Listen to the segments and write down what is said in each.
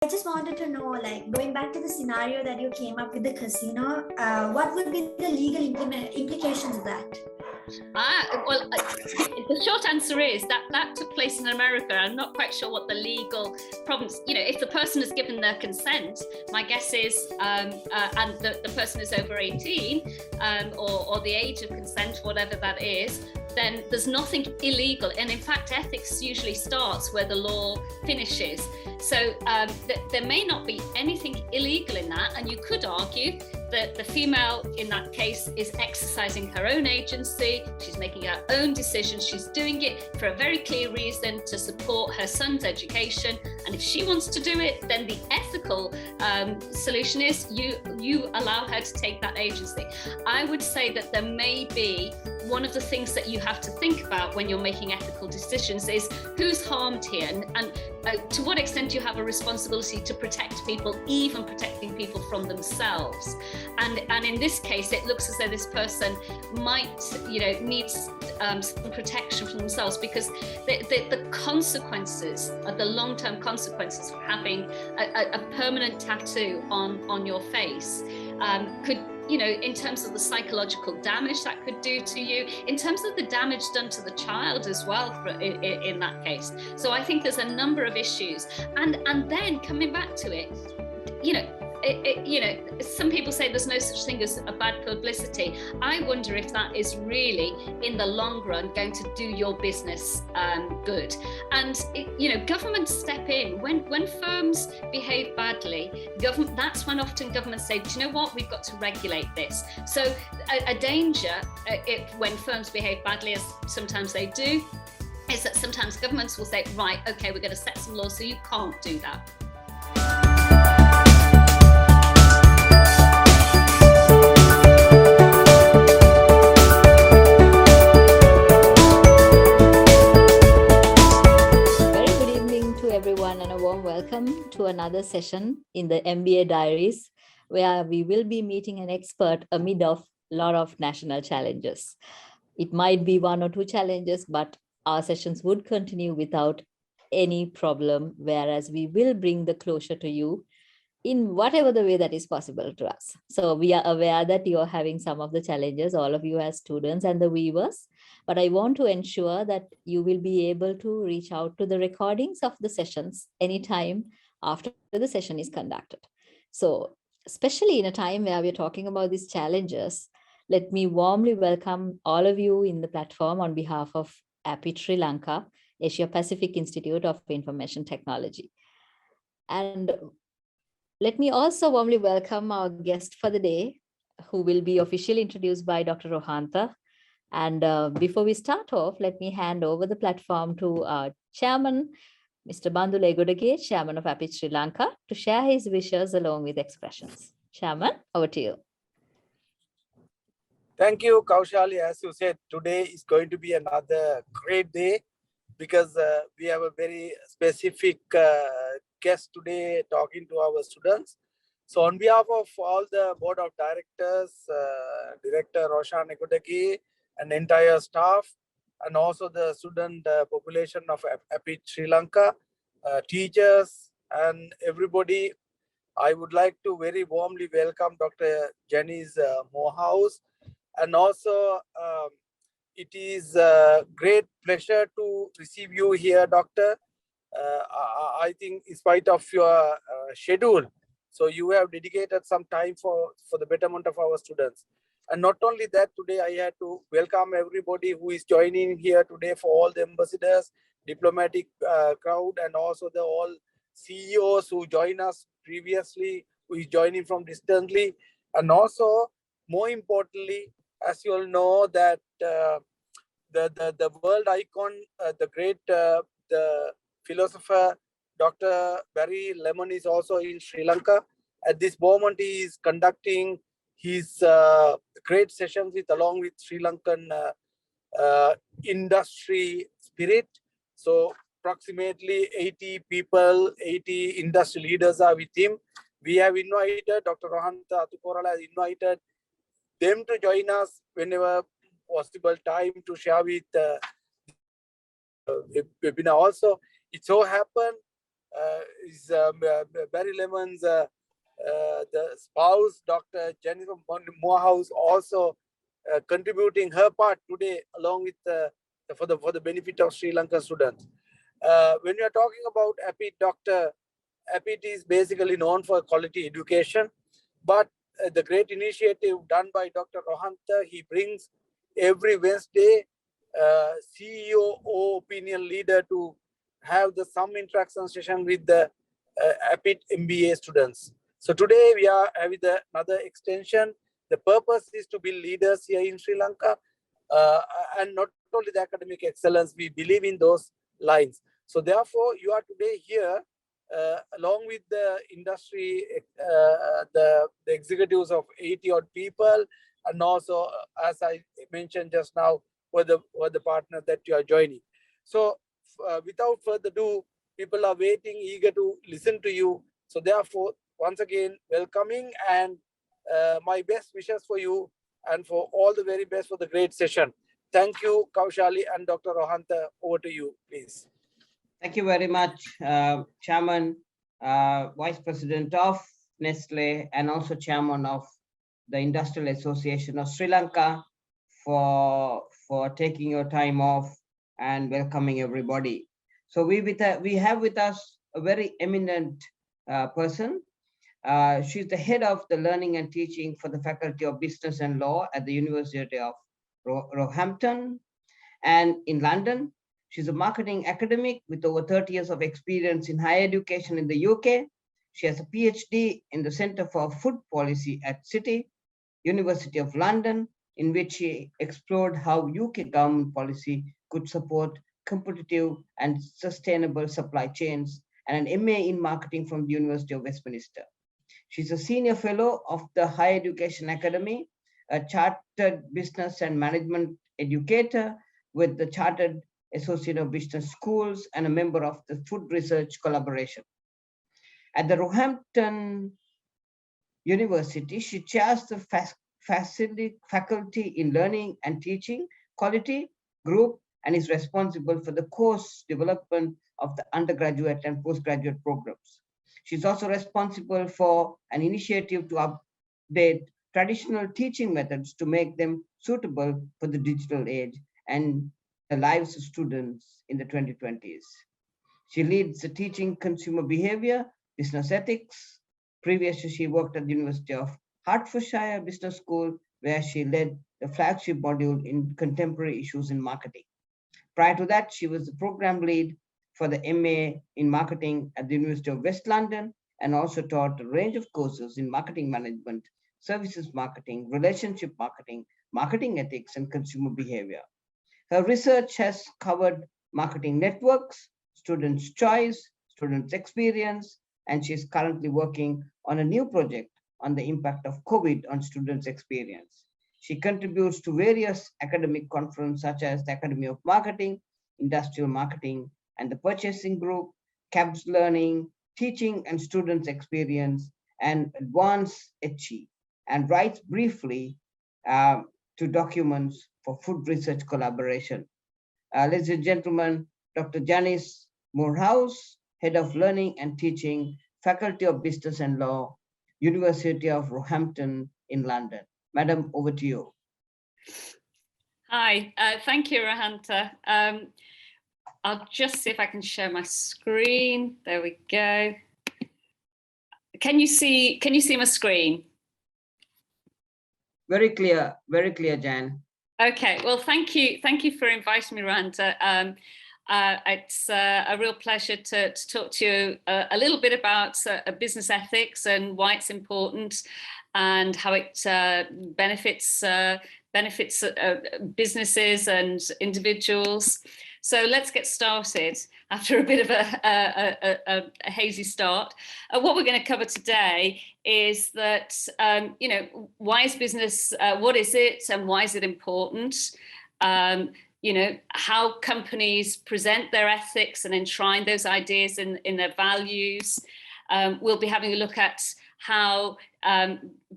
I just wanted to know, like, going back to the scenario that you came up with the casino, what would be the legal implications of that? The short answer is that took place in America. I'm not quite sure what the legal problems. If the person has given their consent, my guess is, and the person is over 18, or the age of consent, whatever that is, then there's nothing illegal. And in fact, ethics usually starts where the law finishes. So there may not be anything illegal in that, and you could argue that the female in that case is exercising her own agency, she's making her own decisions, she's doing it for a very clear reason to support her son's education, and if she wants to do it, then the ethical solution is you allow her to take that agency. I would say that there may be one of the things that you have to think about when you're making ethical decisions is who's harmed here, and to what extent you have a responsibility to protect people, even protecting people from themselves. And in this case, it looks as though this person might, needs some protection from themselves, because the consequences, the long-term consequences of having a permanent tattoo on your face could, in terms of the psychological damage that could do to you, in terms of the damage done to the child as well in that case. So I think there's a number of issues. And then coming back to it, some people say there's no such thing as a bad publicity. I wonder if that is really, in the long run, going to do your business good. And governments step in when firms behave badly. That's when often governments say, do you know what, we've got to regulate this. So a danger when firms behave badly, as sometimes they do, is that sometimes governments will say, right, okay, we're going to set some laws so you can't do that. Everyone, and a warm welcome to another session in the MBA Diaries, where we will be meeting an expert amid of a lot of national challenges. It might be one or two challenges, but our sessions would continue without any problem, whereas we will bring the closure to you in whatever the way that is possible to us. So we are aware that you are having some of the challenges, all of you as students and the viewers, but I want to ensure that you will be able to reach out to the recordings of the sessions anytime after the session is conducted. So especially in a time where we're talking about these challenges, let me warmly welcome all of you in the platform on behalf of APIT Sri Lanka, Asia Pacific Institute of Information Technology. And let me also warmly welcome our guest for the day, who will be officially introduced by Dr. Rohantha. And before we start off, let me hand over the platform to our chairman, Mr. Bandhu Legodage, chairman of APIT Sri Lanka, to share his wishes along with expressions. Chairman, over to you. Thank you, Kaushali. As you said, today is going to be another great day because we have a very specific guest today talking to our students. So on behalf of all the board of directors, Director Roshan Ekodaki and entire staff, and also the student population of APIT Sri Lanka, teachers and everybody, I would like to very warmly welcome Dr. Janice Moorhouse. And also, it is a great pleasure to receive you here, Doctor. I think in spite of your schedule, so you have dedicated some time for the betterment of our students. And not only that, today I had to welcome everybody who is joining here today, for all the ambassadors, diplomatic crowd, and also the all CEOs who joined us previously, who is joining from distantly. And also, more importantly, as you all know, that the world icon, the great the philosopher Dr. Barry Lemon is also in Sri Lanka. At this moment, he is conducting his great sessions along with Sri Lankan industry spirit. So approximately 80 people, 80 industry leaders are with him. We have invited, Dr. Rohantha Atukorala has invited them to join us whenever possible time to share with webinar. Also, it so happened is Barry Lemon's the spouse, Dr. Janice from Moorhouse, also contributing her part today, along with for the benefit of Sri Lanka students. When you are talking about APIT, APIT is basically known for quality education, but the great initiative done by Dr. Rohantha, he brings every Wednesday CEO or opinion leader to have some interaction session with the APIT MBA students. So today we are having another extension. The purpose is to build leaders here in Sri Lanka, and not only the academic excellence, we believe in those lines. So therefore, you are today here along with the industry, the executives of 80 odd people, and also, as I mentioned just now, for the partner that you are joining. So without further ado, people are waiting, eager to listen to you. So therefore, once again, welcoming, and my best wishes for you, and for all the very best for the great session. Thank you, Kaushali and Dr. Rohantha. Over to you, please. Thank you very much, Chairman, Vice President of Nestle, and also Chairman of the Industrial Association of Sri Lanka, for taking your time off and welcoming everybody. So we have with us a very eminent person. She's the head of the learning and teaching for the Faculty of Business and Law at the University of Roehampton and in London. She's a marketing academic with over 30 years of experience in higher education in the UK. She has a PhD in the Center for Food Policy at City, University of London, in which she explored how UK government policy could support competitive and sustainable supply chains, and an MA in marketing from the University of Westminster. She's a senior fellow of the Higher Education Academy, a chartered business and management educator with the Chartered Associate of Business Schools, and a member of the Food Research Collaboration. At the Roehampton University, she chairs the Faculty in Learning and Teaching Quality Group, and is responsible for the course development of the undergraduate and postgraduate programs. She's also responsible for an initiative to update traditional teaching methods to make them suitable for the digital age and the lives of students in the 2020s. She leads the teaching consumer behavior, business ethics. Previously, she worked at the University of Hertfordshire Business School, where she led the flagship module in contemporary issues in marketing. Prior to that, she was the program lead for the MA in marketing at the University of West London, and also taught a range of courses in marketing management, services marketing, relationship marketing, marketing ethics, and consumer behavior. Her research has covered marketing networks, students' choice, students' experience, and she's currently working on a new project on the impact of COVID on students' experience. She contributes to various academic conferences such as the Academy of Marketing, Industrial Marketing, and the Purchasing Group, CABS Learning, Teaching and Students' Experience, and Advanced HE, and writes briefly to documents for Food Research Collaboration. Ladies and gentlemen, Dr. Janice Moorhouse, Head of Learning and Teaching, Faculty of Business and Law, University of Roehampton in London. Madam, over to you. Hi, thank you, Rohantha. I'll just see if I can share my screen. There we go. Can you see my screen? Very clear, Jan. Okay, well, thank you for inviting me, Rohantha. It's a real pleasure to talk to you a little bit about business ethics and why it's important, and how it benefits businesses and individuals. So let's get started after a bit of a hazy start. What we're going to cover today is that, why is business, what is it and why is it important? How companies present their ethics and enshrine those ideas in their values. We'll be having a look at how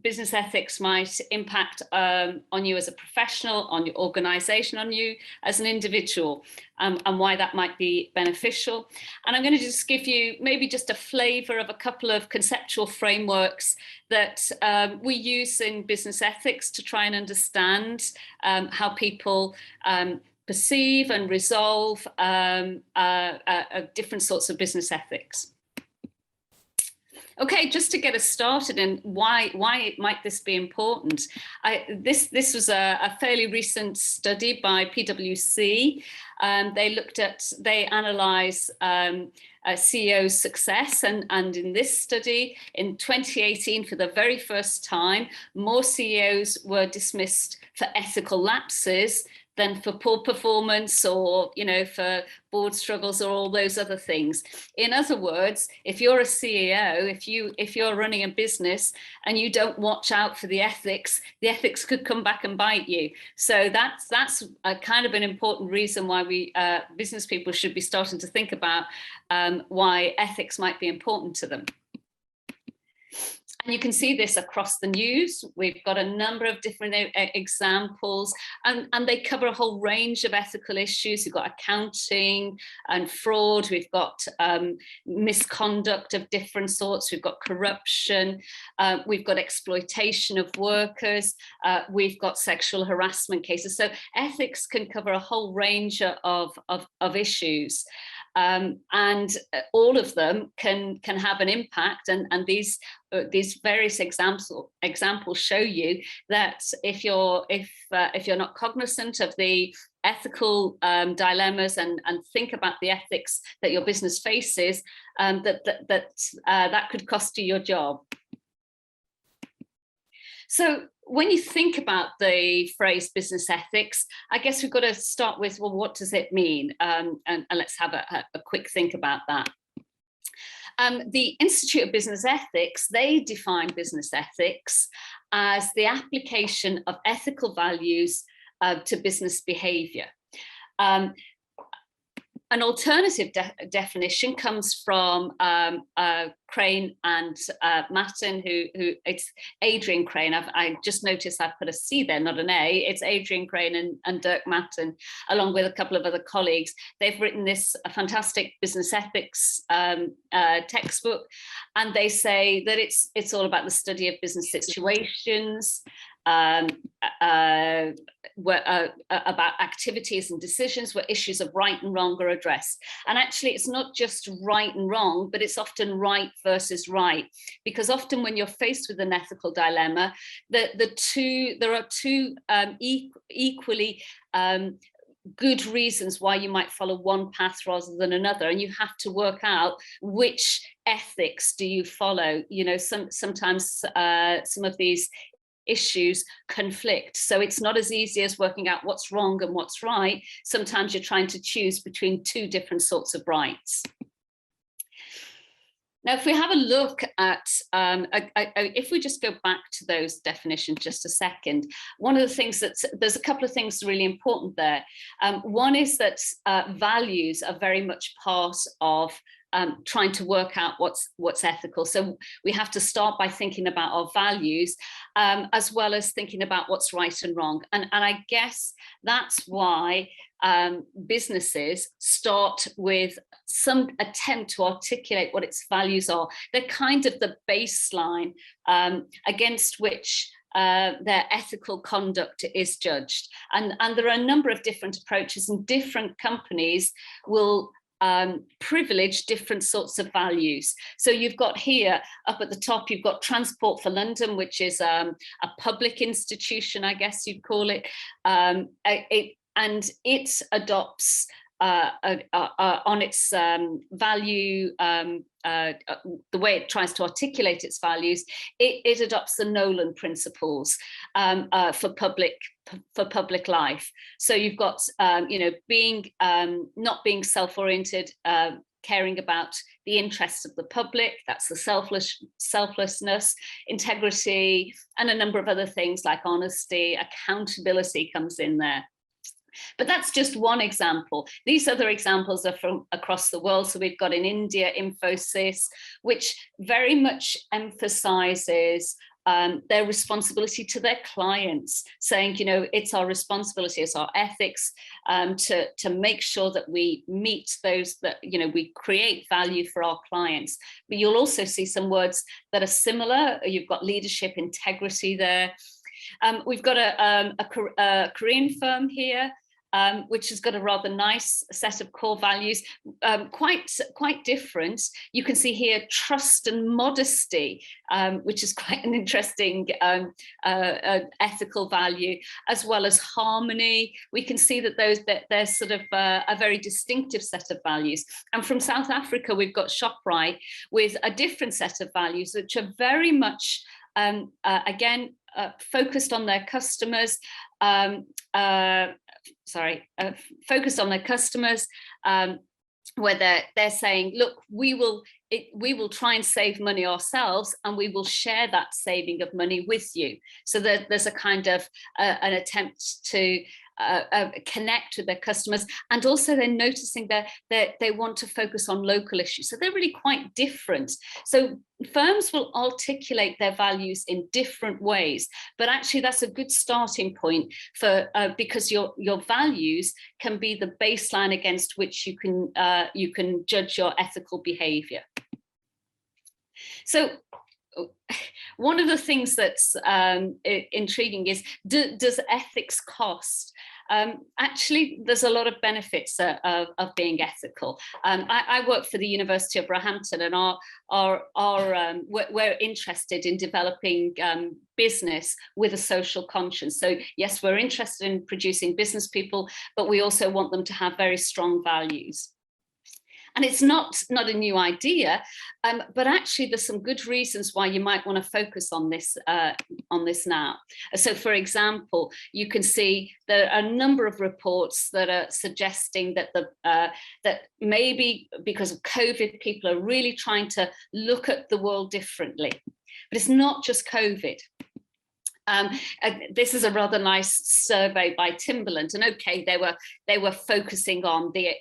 business ethics might impact on you as a professional, on your organization, on you as an individual, and why that might be beneficial. And I'm going to just give you maybe just a flavor of a couple of conceptual frameworks that we use in business ethics to try and understand how people perceive and resolve different sorts of business ethics. Okay, just to get us started and why might this be important? This was a fairly recent study by PwC. They analyze CEO's success, and in this study in 2018, for the very first time, more CEOs were dismissed for ethical lapses than for poor performance, or for board struggles or all those other things. In other words, if you're a CEO, if you're running a business and you don't watch out for the ethics could come back and bite you. So that's a kind of an important reason why we business people should be starting to think about why ethics might be important to them. And you can see this across the news. We've got a number of different examples, and they cover a whole range of ethical issues. We've got accounting and fraud. We've got misconduct of different sorts. We've got corruption. We've got exploitation of workers. We've got sexual harassment cases. So ethics can cover a whole range of issues. And all of them can have an impact, and these various examples show you that if you're not cognizant of the ethical dilemmas and think about the ethics that your business faces, that could cost you your job. So when you think about the phrase business ethics, I guess we've got to start with, well, what does it mean? And let's have a quick think about that. The Institute of Business Ethics, they define business ethics as the application of ethical values to business behavior. An alternative definition comes from Crane and Matten, who it's Adrian Crane. I just noticed I put a C there, not an A. It's Adrian Crane and Dirk Matten, along with a couple of other colleagues. They've written this fantastic business ethics textbook, and they say that it's all about the study of business situations, about activities and decisions where issues of right and wrong are addressed. And actually, it's not just right and wrong, but it's often right versus right, because often when you're faced with an ethical dilemma, there are two equally good reasons why you might follow one path rather than another, and you have to work out which ethics do you follow. Sometimes some of these issues conflict, so it's not as easy as working out what's wrong and what's right. Sometimes you're trying to choose between two different sorts of rights. Now, if we have a look at, if we just go back to those definitions just a second, one of the things there's a couple of things really important there. One is that values are very much part of trying to work out what's ethical. So we have to start by thinking about our values, as well as thinking about what's right and wrong. And I guess that's why businesses start with some attempt to articulate what its values are. They're kind of the baseline against which their ethical conduct is judged. And there are a number of different approaches, and different companies will privilege different sorts of values. So you've got here up at the top, you've got Transport for London, which is a public institution, I guess you'd call it. And it adopts on its value, the way it tries to articulate its values, it adopts the Nolan principles for public life. So you've got being not being self-oriented, caring about the interests of the public, that's the selflessness, integrity, and a number of other things like honesty, accountability comes in there. But that's just one example. These other examples are from across the world. So we've got in India, Infosys, which very much emphasizes their responsibility to their clients, saying, you know, it's our responsibility, it's our ethics to make sure that we meet those, that, you know, we create value for our clients. But you'll also see some words that are similar. You've got leadership, integrity there. We've got a Korean firm here, which has got a rather nice set of core values, quite different. You can see here trust and modesty, which is quite an interesting ethical value, as well as harmony. We can see that there's sort of a very distinctive set of values. And from South Africa, we've got ShopRite with a different set of values, which are very much, again, focused on their customers, focused on their customers, where they're saying, look, we will try and save money ourselves, and we will share that saving of money with you. So there's a kind of an attempt to connect with their customers, and also they're noticing that they want to focus on local issues. So they're really quite different. So firms will articulate their values in different ways, but actually that's a good starting point for because your values can be the baseline against which you can judge your ethical behavior. So one of the things that's intriguing is, does ethics cost? Actually, there's a lot of benefits of being ethical. I work for the University of Roehampton, and we're interested in developing business with a social conscience. So yes, we're interested in producing business people, but we also want them to have very strong values. And it's not a new idea, but actually there's some good reasons why you might want to focus on this now. So for example, you can see there are a number of reports that are suggesting that that maybe because of COVID, people are really trying to look at the world differently. But it's not just COVID. This is a rather nice survey by Timberland, and okay, they were focusing on the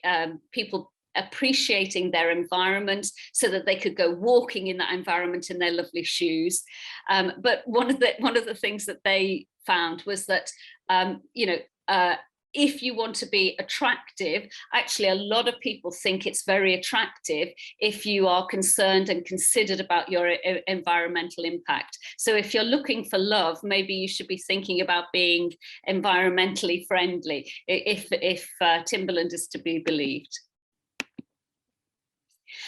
people appreciating their environment so that they could go walking in that environment in their lovely shoes. But one of the things that they found was that if you want to be attractive, actually a lot of people think it's very attractive if you are concerned and considered about your environmental impact. So if you're looking for love, maybe you should be thinking about being environmentally friendly, if Timberland is to be believed.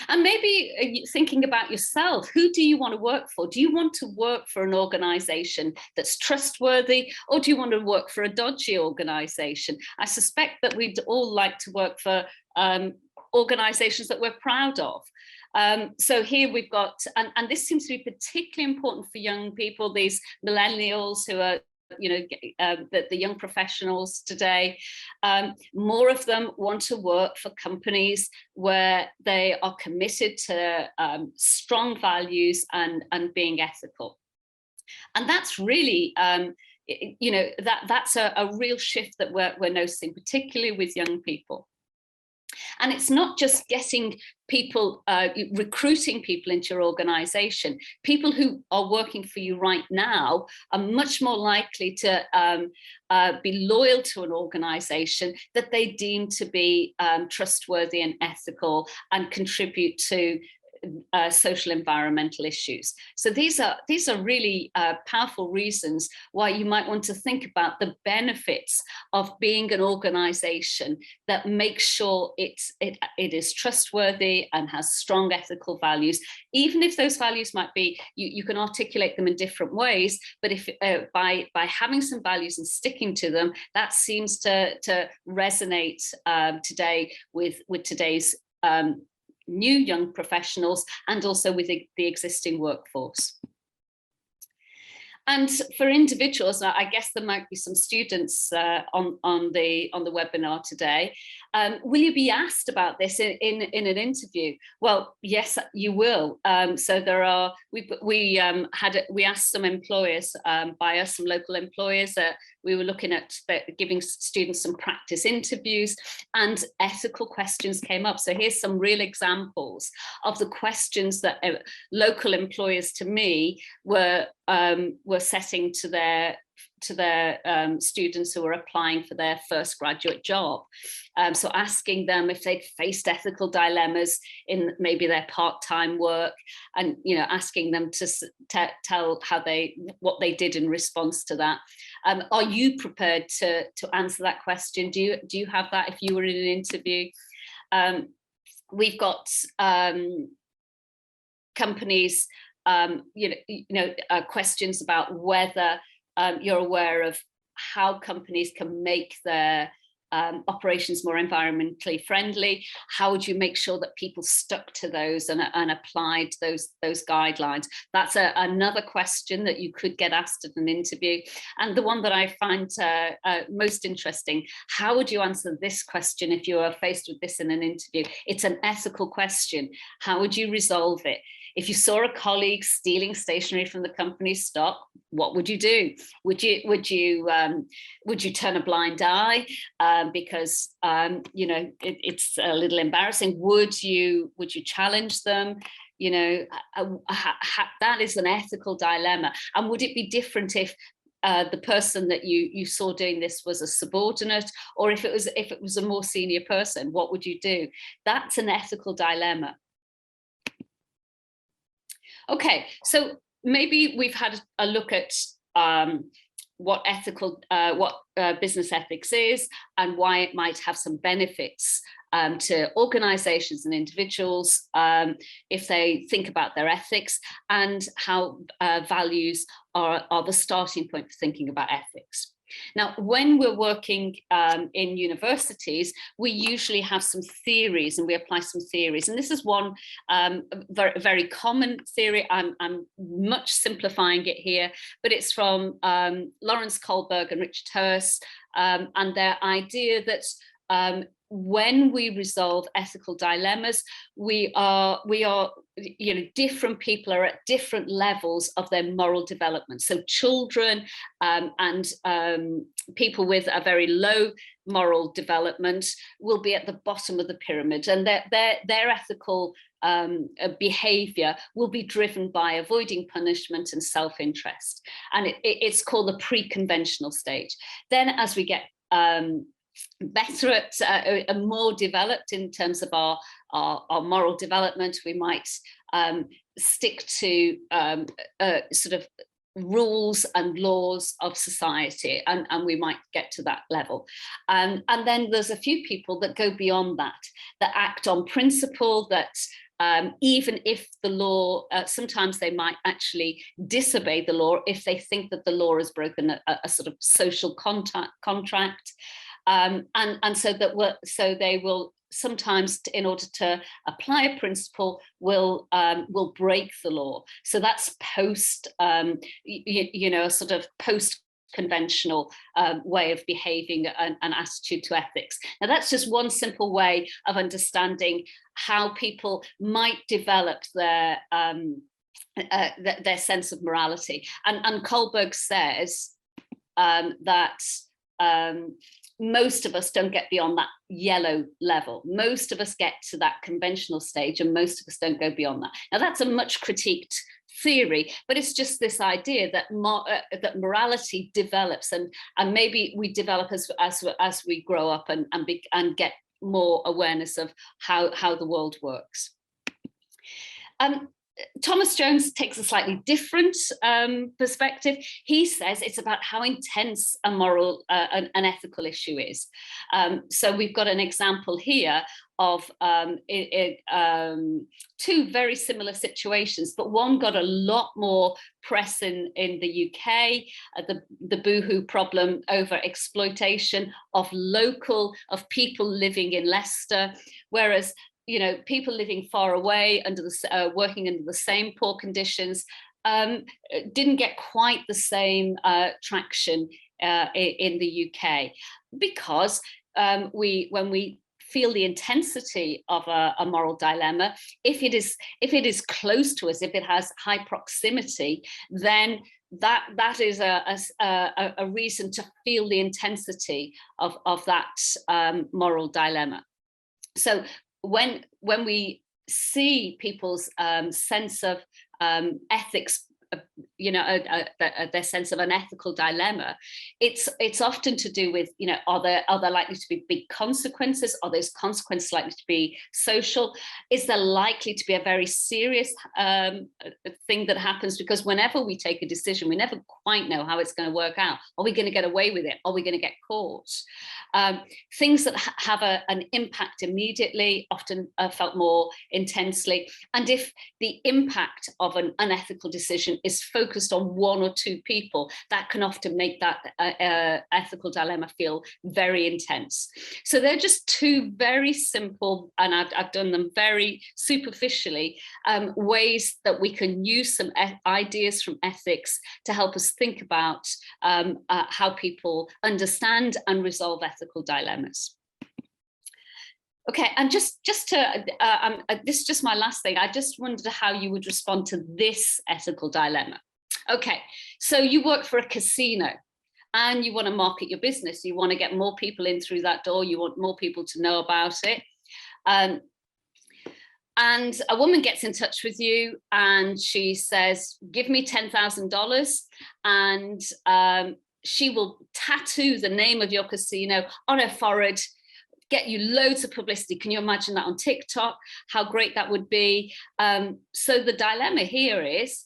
And maybe thinking about yourself, who do you want to work for? Do you want to work for an organization that's trustworthy, or do you want to work for a dodgy organization? I suspect that we'd all like to work for organizations that we're proud of. So here we've got, and this seems to be particularly important for young people, these millennials who are, the young professionals today. More of them want to work for companies where they are committed to strong values and being ethical. And that's really, that's a real shift that we're noticing, particularly with young people. And it's not just getting people, recruiting people into your organization. People who are working for you right now are much more likely to be loyal to an organization that they deem to be trustworthy and ethical and contribute to social environmental issues. So these are really powerful reasons why you might want to think about the benefits of being an organization that makes sure it is trustworthy and has strong ethical values. Even if those values might be, you can articulate them in different ways, but if by having some values and sticking to them, that seems to resonate today with today's new young professionals, and also with the existing workforce. And for individuals, I guess there might be some students on the webinar today. Will you be asked about this in an interview? Well, yes, you will. So there are we asked some employers, by us, some local employers. We were looking at giving students some practice interviews, and ethical questions came up. So here's some real examples of the questions that local employers to me were setting to their students who were applying for their first graduate job. So asking them if they'd faced ethical dilemmas in maybe their part-time work, and asking them to tell what they did in response to that. Are you prepared to answer that question? Do you have that if you were in an interview? We've got companies, questions about whether you're aware of how companies can make their operations more environmentally friendly. How would you make sure that people stuck to those and applied those guidelines? That's another question that you could get asked at an interview. And the one that I find most interesting: how would you answer this question if you were faced with this in an interview? It's an ethical question. How would you resolve it? If you saw a colleague stealing stationery from the company's stock, what would you do? Would you turn a blind eye because it's a little embarrassing? Would you challenge them? That is an ethical dilemma. And would it be different if the person that you saw doing this was a subordinate, or if it was a more senior person? What would you do? That's an ethical dilemma. Okay, so maybe we've had a look at what business ethics is and why it might have some benefits to organizations and individuals if they think about their ethics, and how values are the starting point for thinking about ethics. Now, when we're working in universities, we usually have some theories and we apply some theories. And this is one very, very common theory. I'm much simplifying it here, but it's from Lawrence Kohlberg and Richard Hurst, and their idea that when we resolve ethical dilemmas, we are different people are at different levels of their moral development. So children and people with a very low moral development will be at the bottom of the pyramid, and their ethical behavior will be driven by avoiding punishment and self-interest. And it's called the pre-conventional stage. Then as we get better at more developed in terms of our moral development, we might stick to sort of rules and laws of society, and we might get to that level. And then there's a few people that go beyond that act on principle, that even if the law, sometimes they might actually disobey the law if they think that the law has broken a sort of social contract. And so they will sometimes, in order to apply a principle, will break the law. So that's post, a sort of post-conventional way of behaving and attitude to ethics. Now, that's just one simple way of understanding how people might develop their sense of morality. And Kohlberg says that most of us don't get beyond that yellow level. Most of us get to that conventional stage, and most of us don't go beyond that. Now, that's a much critiqued theory, but it's just this idea that that morality develops, and maybe we develop as we grow up and get more awareness of how the world works. Thomas Jones takes a slightly different perspective. He says it's about how intense a moral an ethical issue is. So we've got an example here of two very similar situations, but one got a lot more press in the UK, the boohoo problem over exploitation of people living in Leicester, whereas people living far away working under the same poor conditions didn't get quite the same traction in the UK, because when we feel the intensity of a moral dilemma, if it is close to us, if it has high proximity, then that is a reason to feel the intensity of that moral dilemma. So when we see people's sense of ethics, their sense of an ethical dilemma, it's often to do with, are there likely to be big consequences? Are those consequences likely to be social? Is there likely to be a very serious thing that happens? Because whenever we take a decision, we never quite know how it's going to work out. Are we going to get away with it? Are we going to get caught? Things that have an impact immediately often are felt more intensely. And if the impact of an unethical decision is focused on one or two people, that can often make that ethical dilemma feel very intense. So they're just two very simple, and I've done them very superficially, ways that we can use some ideas from ethics to help us think about how people understand and resolve ethical dilemmas. Okay, and just to, this is just my last thing. I just wondered how you would respond to this ethical dilemma. Okay, so you work for a casino and you want to market your business. You want to get more people in through that door. You want more people to know about it. And a woman gets in touch with you and she says, give me $10,000 and she will tattoo the name of your casino on her forehead, get you loads of publicity. Can you imagine that on TikTok? How great that would be. So the dilemma here is,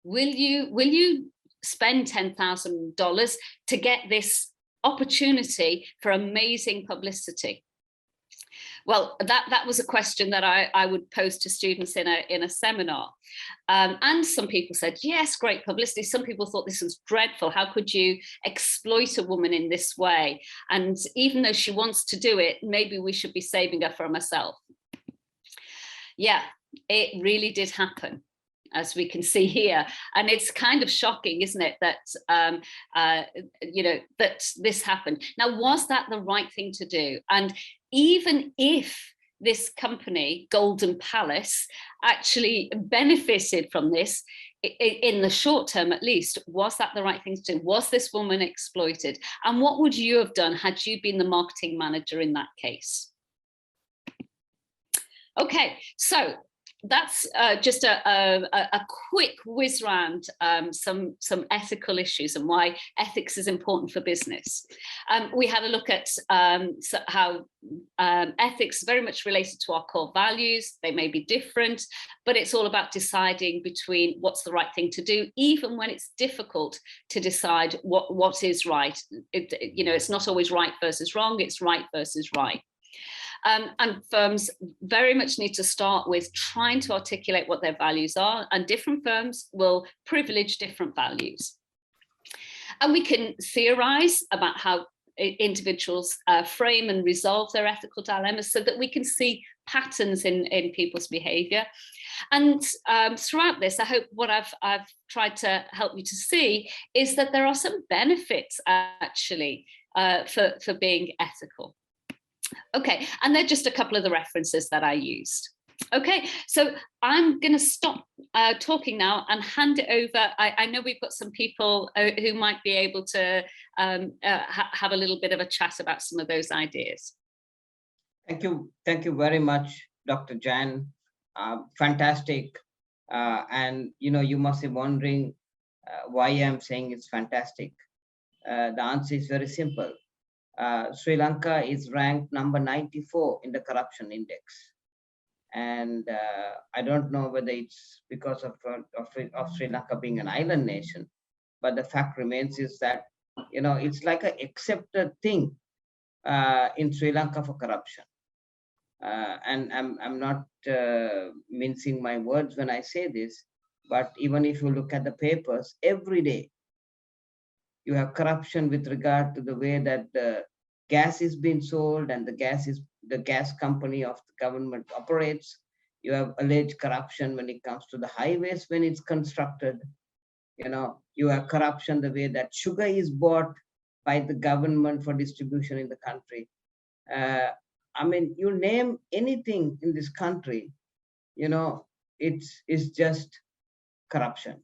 will you spend $10,000 to get this opportunity for amazing publicity? Well, that was a question that I would pose to students in a seminar. And some people said, yes, great publicity. Some people thought this was dreadful. How could you exploit a woman in this way? And even though she wants to do it, maybe we should be saving her from herself. Yeah, it really did happen, as we can see here. And it's kind of shocking, isn't it, that, that this happened. Now, was that the right thing to do? And even if this company, Golden Palace, actually benefited from this, in the short term at least, was that the right thing to do? Was this woman exploited? And what would you have done had you been the marketing manager in that case? Okay, so that's just a quick whiz round, some ethical issues and why ethics is important for business. We had a look at how ethics is very much related to our core values. They may be different, but it's all about deciding between what's the right thing to do, even when it's difficult to decide what is right. It's not always right versus wrong, it's right versus right. And firms very much need to start with trying to articulate what their values are, and different firms will privilege different values. And we can theorize about how individuals frame and resolve their ethical dilemmas so that we can see patterns in people's behavior. And throughout this, I hope what I've tried to help you to see is that there are some benefits actually for being ethical. Okay, and they're just a couple of the references that I used. Okay, so I'm going to stop talking now and hand it over. I know we've got some people who might be able to have a little bit of a chat about some of those ideas. Thank you very much, Dr. Jan. Fantastic. And you must be wondering why I'm saying it's fantastic. The answer is very simple. Sri Lanka is ranked number 94 in the corruption index. And I don't know whether it's because of Sri Lanka being an island nation, but the fact remains is that, it's like an accepted thing in Sri Lanka for corruption. And I'm not mincing my words when I say this, but even if you look at the papers, every day, you have corruption with regard to the way that the gas is being sold and the gas company of the government operates. You have alleged corruption when it comes to the highways when it's constructed. You have corruption the way that sugar is bought by the government for distribution in the country. You name anything in this country, it's just corruption.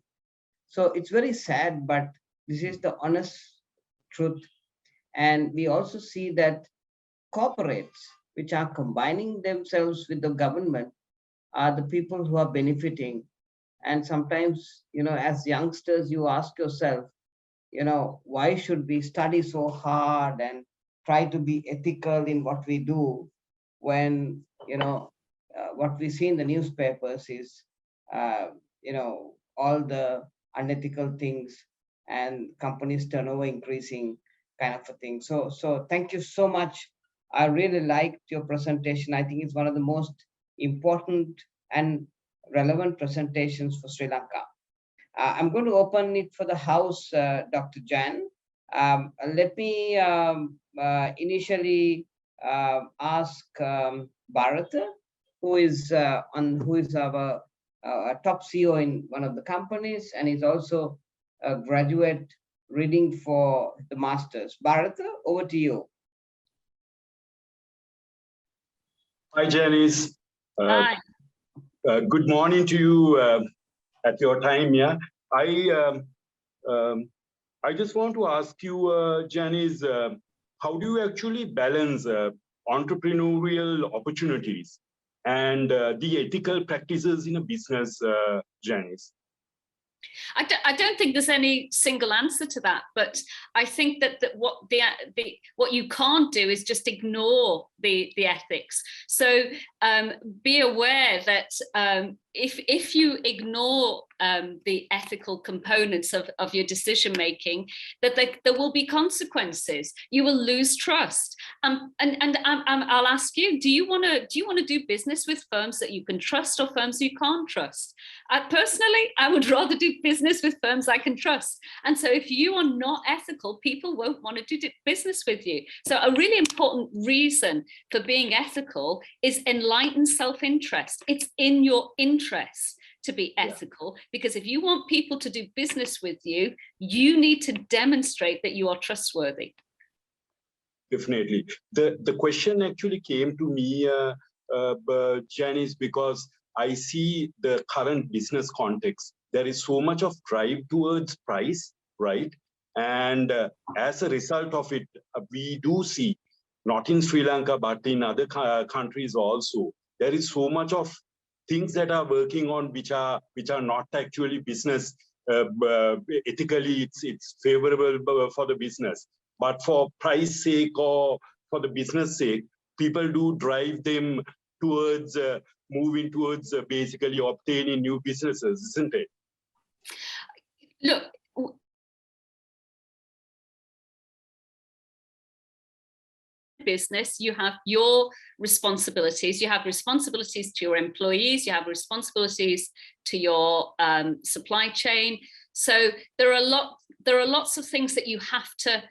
So it's very sad, but this is the honest truth. And we also see that corporates, which are combining themselves with the government, are the people who are benefiting. And sometimes, as youngsters, you ask yourself, why should we study so hard and try to be ethical in what we do when, what we see in the newspapers is, all the unethical things and companies turnover increasing kind of a thing. So thank you so much. I really liked your presentation. I think it's one of the most important and relevant presentations for Sri Lanka. I'm going to open it for the house, Dr. Jan. Let me initially ask Bharata, who is our top CEO in one of the companies, and is also a graduate reading for the masters. Bharata, over to you. Hi, Janice. Hi. Good morning to you at your time. Yeah, I just want to ask you, Janice, how do you actually balance entrepreneurial opportunities and the ethical practices in a business, Janice? I don't think there's any single answer to that, but I think that what you can't do is just ignore the ethics. So be aware that if you ignore the ethical components of your decision making, that there will be consequences. You will lose trust. And I'll ask you: do you want to do business with firms that you can trust or firms you can't trust? Personally, I would rather do business with firms I can trust. And so, if you are not ethical, people won't want to do business with you. So, a really important reason for being ethical is enlightened self-interest. It's in your interest to be ethical, because if you want people to do business with you, you need to demonstrate that you are trustworthy. Definitely. The question actually came to me, Janice, because I see the current business context. There is so much of drive towards price, right? And as a result of it, we do see, not in Sri Lanka, but in other countries also, there is so much of things that are working on which are not actually business ethically. It's favorable for the business, but for price sake or for the business sake, people do drive them towards moving towards basically obtaining new businesses, isn't it? Look, business, you have your responsibilities. You have responsibilities to your employees. You have responsibilities to your supply chain. So there are lots of things that you have to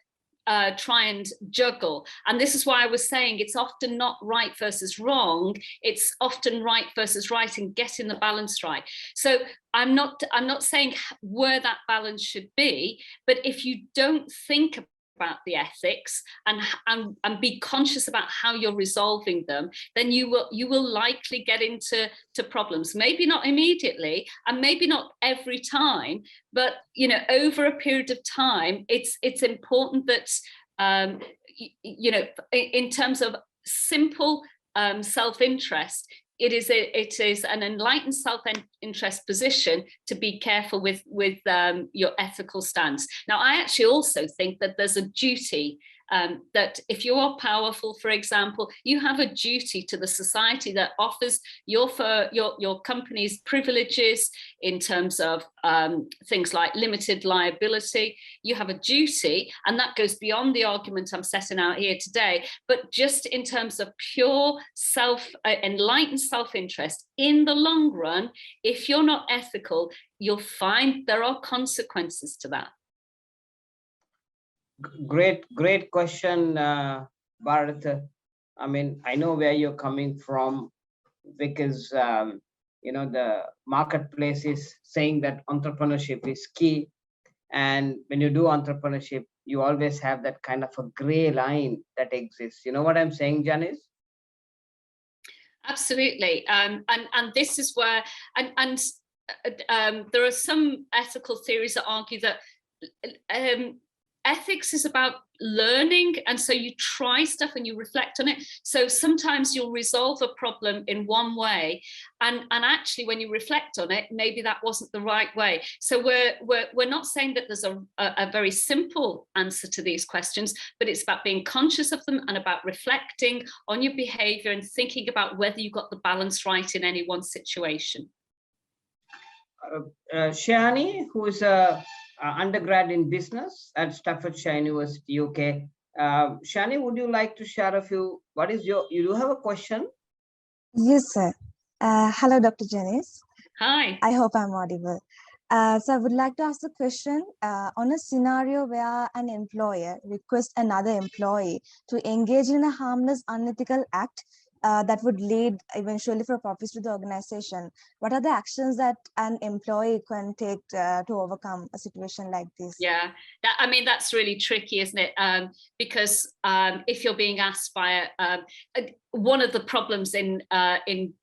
try and juggle. And this is why I was saying it's often not right versus wrong. It's often right versus right, and getting the balance right. So I'm not saying where that balance should be, but if you don't think about the ethics and be conscious about how you're resolving them, then you will likely get into problems. Maybe not immediately, and maybe not every time, but over a period of time, it's important that in terms of simple self-interest, it is an enlightened self-interest position to be careful with your ethical stance. Now, I actually also think that there's a duty that if you are powerful, for example, you have a duty to the society that offers your company's privileges in terms of things like limited liability. You have a duty, and that goes beyond the argument I'm setting out here today, but just in terms of pure enlightened self-interest, in the long run, if you're not ethical, you'll find there are consequences to that. Great question, Bharat. I mean, I know where you're coming from because the marketplace is saying that entrepreneurship is key. And when you do entrepreneurship, you always have that kind of a gray line that exists. You know what I'm saying, Janice? Absolutely. And this is where, there are some ethical theories that argue that ethics is about learning, and so you try stuff and you reflect on it. So sometimes you'll resolve a problem in one way, and actually when you reflect on it, maybe that wasn't the right way. So we're not saying that there's a very simple answer to these questions, but it's about being conscious of them and about reflecting on your behavior and thinking about whether you got the balance right in any one situation. Shani, who is a undergrad in business at Staffordshire University, UK. Shani, would you like to share a few? You do have a question? Yes, sir. Hello, Dr. Janice. Hi. I hope I'm audible. So I would like to ask a question on a scenario where an employer requests another employee to engage in a harmless, unethical act that would lead eventually for profits to the organization. What are the actions that an employee can take to overcome a situation like this? Yeah, that's really tricky, isn't it? Because if you're being asked by one of the problems in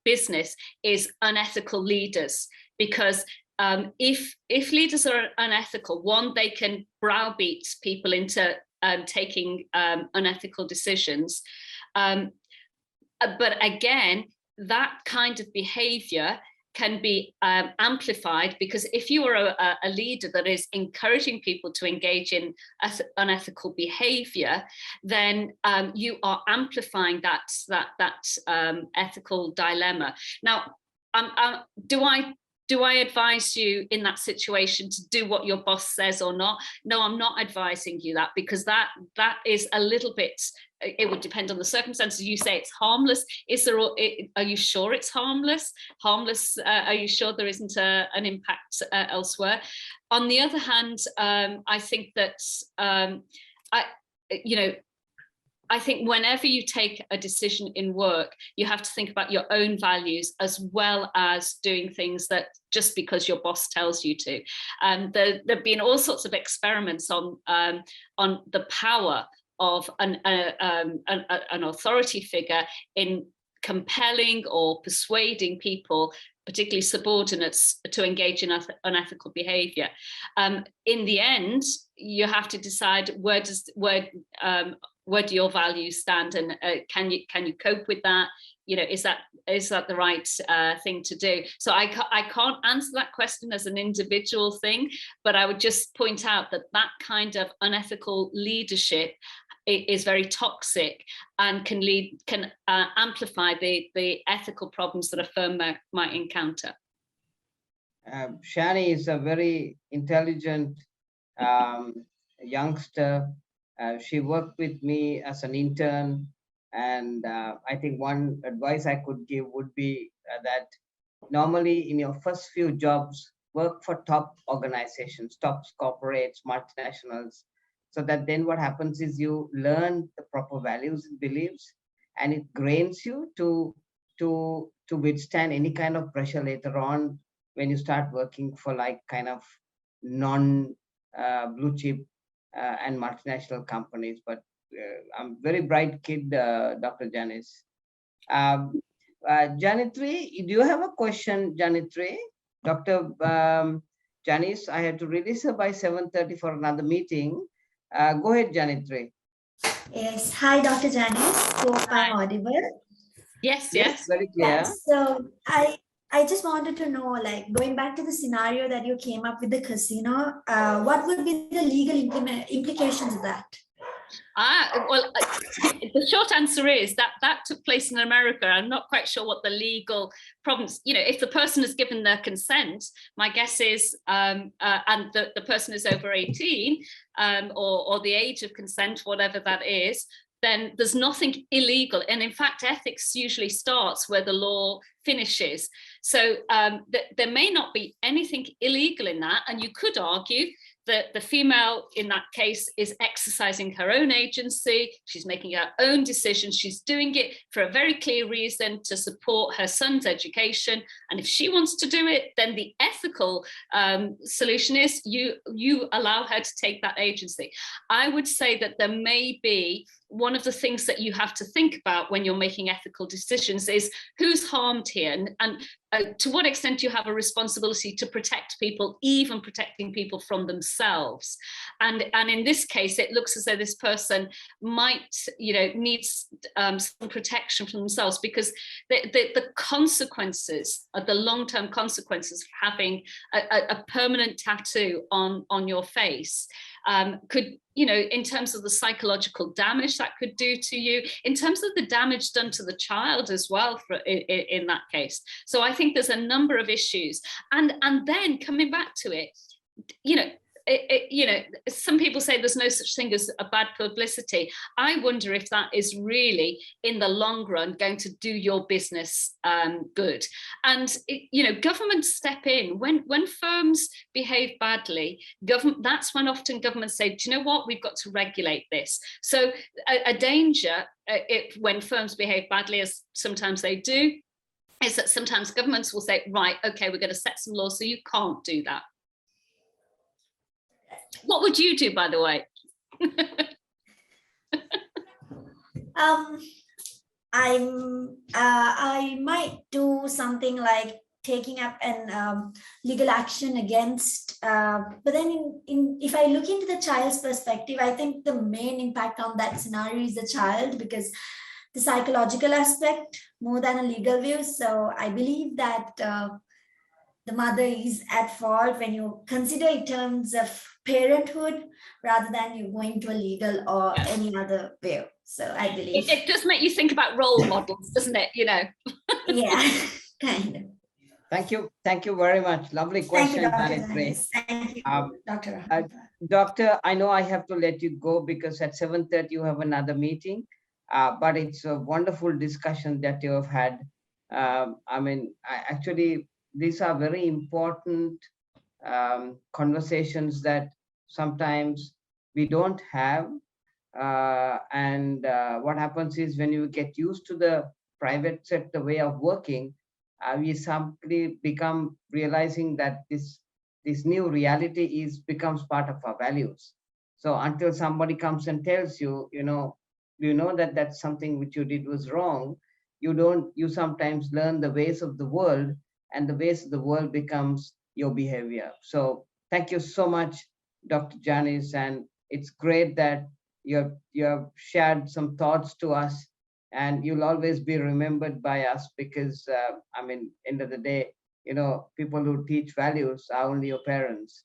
business is unethical leaders, because if leaders are unethical, one, they can browbeat people into taking unethical decisions. But again, that kind of behavior can be amplified, because if you are a leader that is encouraging people to engage in unethical behavior, then you are amplifying that ethical dilemma. Now, do I advise you in that situation to do what your boss says or not? No, I'm not advising you that, because that is a little bit, it would depend on the circumstances. You say it's harmless. Are you sure it's harmless? Are you sure there isn't an impact elsewhere? On the other hand, I think that, I think whenever you take a decision in work, you have to think about your own values as well as doing things that just because your boss tells you to. And there've been all sorts of experiments on the power of an authority figure in compelling or persuading people, particularly subordinates, to engage in unethical behavior. In the end, you have to decide where do your values stand, and can you cope with that? Is that the right thing to do? So I can't answer that question as an individual thing, but I would just point out that kind of unethical leadership is very toxic and can amplify the ethical problems that a firm might encounter. Shani is a very intelligent youngster. She worked with me as an intern, and I think one advice I could give would be that normally in your first few jobs, work for top organizations, top corporates, multinationals, so that then what happens is you learn the proper values and beliefs, and it trains you to withstand any kind of pressure later on when you start working for like kind of non blue chip and multinational companies. But I'm a very bright kid, Dr. Janice. Janitri, do you have a question, Janitri? Dr. Janice, I had to release her by 7:30 for another meeting. Go ahead, Janitri. Yes. Hi, Dr. Janice. Hope I'm audible. Yes. Very clear. Yeah, so I just wanted to know, like, going back to the scenario that you came up with the casino, what would be the legal implications of that? Well, the short answer is that took place in America. I'm not quite sure what the legal problems, if the person has given their consent, my guess is, and the person is over 18, or the age of consent, whatever that is, then there's nothing illegal. And in fact, ethics usually starts where the law finishes. So there may not be anything illegal in that. And you could argue the female in that case is exercising her own agency. She's making her own decisions. She's doing it for a very clear reason, to support her son's education. And if she wants to do it, then the ethical solution is you allow her to take that agency. I would say that there may be one of the things that you have to think about when you're making ethical decisions is who's harmed here, and to what extent you have a responsibility to protect people, even protecting people from themselves. And in this case, it looks as though this person might, needs some protection from themselves, because the consequences, the long-term consequences of having a permanent tattoo on your face could, in terms of the psychological damage that could do to you, in terms of the damage done to the child as well in that case. So I think there's a number of issues. And then coming back to it, some people say there's no such thing as a bad publicity. I wonder if that is really, in the long run, going to do your business good. And governments step in when firms behave badly. That's when often governments say, do you know what, we've got to regulate this. So a danger when firms behave badly, as sometimes they do, is that sometimes governments will say, right, okay, we're going to set some laws so you can't do that. What would you do, by the way? I might do something like taking up an legal action against, but then if I look into the child's perspective, I think the main impact on that scenario is the child, because the psychological aspect more than a legal view. So I believe that the mother is at fault when you consider in terms of parenthood rather than you going to a legal or any other way. So I believe it does make you think about role models, doesn't it? Yeah, kind of. Thank you very much. Lovely question. Thank you, Dr. Doctor, I know I have to let you go because at 7:30 you have another meeting, but it's a wonderful discussion that you have had. Actually, these are very important conversations that sometimes we don't have. What happens is when you get used to the private sector way of working, we simply become realizing that this new reality becomes part of our values. So until somebody comes and tells you, that that's something which you did was wrong, you sometimes learn the ways of the world, and the ways of the world becomes your behavior. So thank you so much, Dr. Janice, and it's great that you have shared some thoughts to us, and you'll always be remembered by us because, end of the day, people who teach values are only your parents.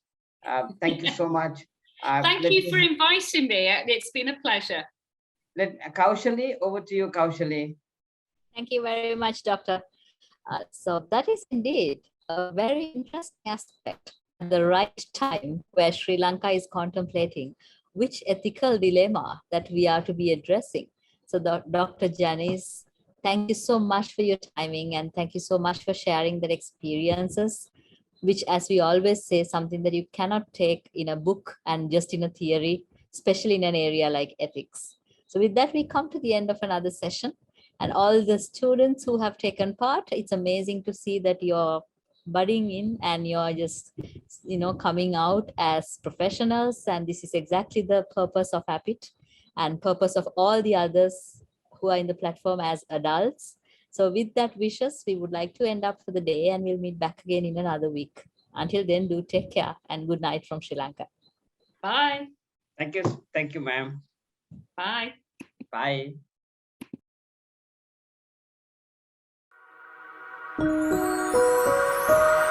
Thank you so much. Thank you for inviting me. It's been a pleasure. Kaushali, over to you, Kaushali. Thank you very much, Doctor. So that is indeed a very interesting aspect at the right time where Sri Lanka is contemplating which ethical dilemma that we are to be addressing. So Dr. Janice, thank you so much for your timing, and thank you so much for sharing that experiences, which, as we always say, something that you cannot take in a book and just in a theory, especially in an area like ethics. So with that, we come to the end of another session. And all the students who have taken part, it's amazing to see that you're budding in and you're just, coming out as professionals. And this is exactly the purpose of APIT and purpose of all the others who are in the platform as adults. So with that wishes, we would like to end up for the day, and we'll meet back again in another week. Until then, do take care and good night from Sri Lanka. Bye. Thank you. Thank you, ma'am. Bye. Bye. Thank you.